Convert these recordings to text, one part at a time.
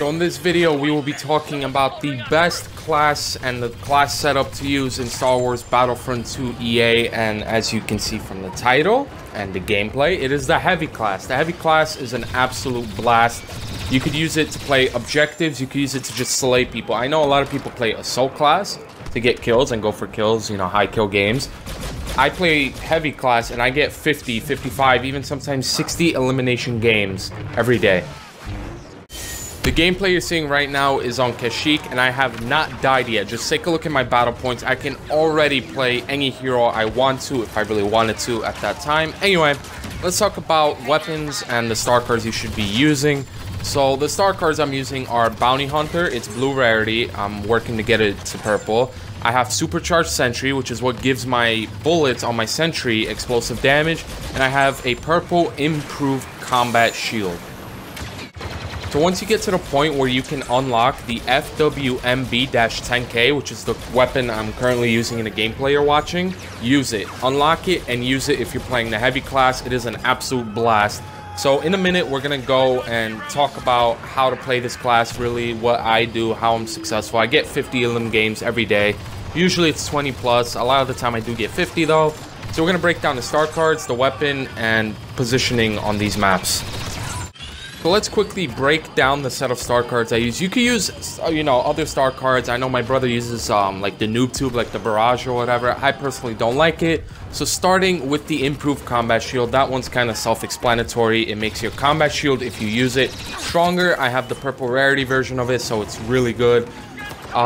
So in this video, we will be talking about the best class and the class setup to use in Star Wars Battlefront 2 EA. And as you can see from the title and the gameplay, it is the Heavy class. The Heavy class is an absolute blast. You could use it to play objectives. You could use it to just slay people. I know a lot of people play Assault class to get kills and go for kills, you know, high kill games. I play Heavy class and I get 50, 55, even sometimes 60 elimination games every day. The gameplay you're seeing right now is on Kashyyyk, and I have not died yet. Just take a look at my battle points. I can already play any hero I want to, if I really wanted to at that time. Anyway, let's talk about weapons and the star cards you should be using. So the star cards I'm using are Bounty Hunter. It's blue rarity. I'm working to get it to purple. I have Supercharged Sentry, which is what gives my bullets on my Sentry explosive damage. And I have a purple Improved Combat Shield. So once you get to the point where you can unlock the FWMB-10K, which is the weapon I'm currently using in the gameplay you're watching, use it. Unlock it and use it if you're playing the Heavy class. It is an absolute blast. So in a minute, we're going to go and talk about how to play this class, really, what I do, how I'm successful. I get 50 elim games every day. Usually it's 20 plus. A lot of the time I do get 50 though. So we're going to break down the star cards, the weapon, and positioning on these maps. So let's quickly break down the set of star cards I use. You could use, you know, other star cards. I know my brother uses like the noob tube, like the barrage or whatever. I personally don't like it. So starting with the Improved Combat Shield, that one's kind of self-explanatory. It makes your combat shield, if you use it, stronger. I have the purple rarity version of it, so it's really good.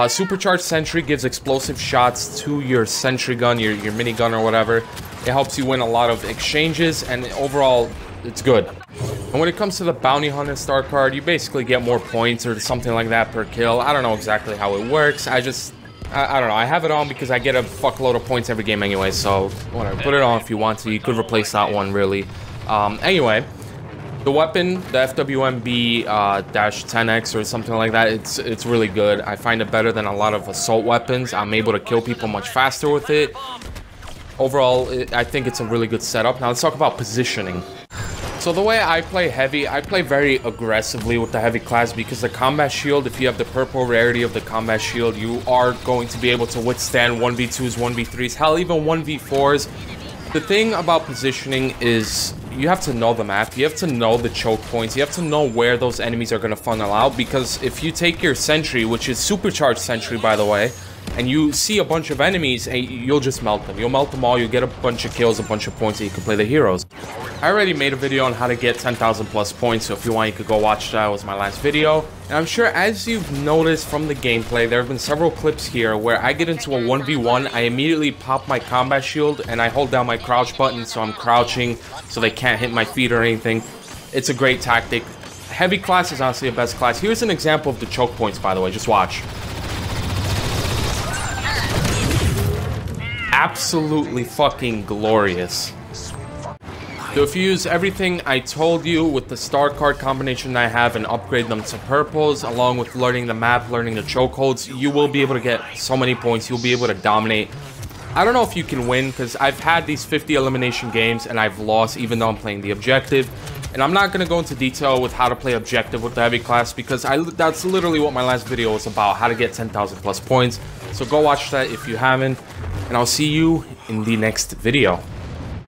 Supercharged Sentry gives explosive shots to your sentry gun, your minigun or whatever. It helps you win a lot of exchanges, and overall, it's good. And when it comes to the Bounty Hunter star card, you basically get more points or something like that per kill. I don't know exactly how it works. I don't know. I have it on because I get a fuckload of points every game anyway, so whatever. Put it on if you want to. You could replace that one, really. Anyway, the weapon, the FWMB-10X or something like that, it's really good. I find it better than a lot of assault weapons. I'm able to kill people much faster with it. Overall, I think it's a really good setup. Now let's talk about positioning. So the way I play Heavy, I play very aggressively with the Heavy class because the Combat Shield, if you have the purple rarity of the Combat Shield, you are going to be able to withstand 1v2s, 1v3s, hell, even 1v4s. The thing about positioning is you have to know the map, you have to know the choke points, you have to know where those enemies are going to funnel out, because if you take your Sentry, which is Supercharged Sentry by the way, and you see a bunch of enemies, and you'll just melt them. You'll melt them all, you'll get a bunch of kills, a bunch of points, and you can play the heroes. I already made a video on how to get 10,000 plus points, so if you want, you could go watch that. It was my last video. And I'm sure, as you've noticed from the gameplay, there have been several clips here where I get into a 1v1, I immediately pop my combat shield, and I hold down my crouch button, so I'm crouching, so they can't hit my feet or anything. It's a great tactic. Heavy class is honestly the best class. Here's an example of the choke points, by the way. Just watch. Absolutely fucking glorious. So if you use everything I told you with the star card combination I have and upgrade them to purples, along with learning the map, learning the chokeholds, you will be able to get so many points. You'll be able to dominate. I don't know if you can win because I've had these 50 elimination games and I've lost even though I'm playing the objective. And I'm not going to go into detail with how to play objective with the Heavy class because that's literally what my last video was about, how to get 10,000 plus points. So go watch that if you haven't. And I'll see you in the next video.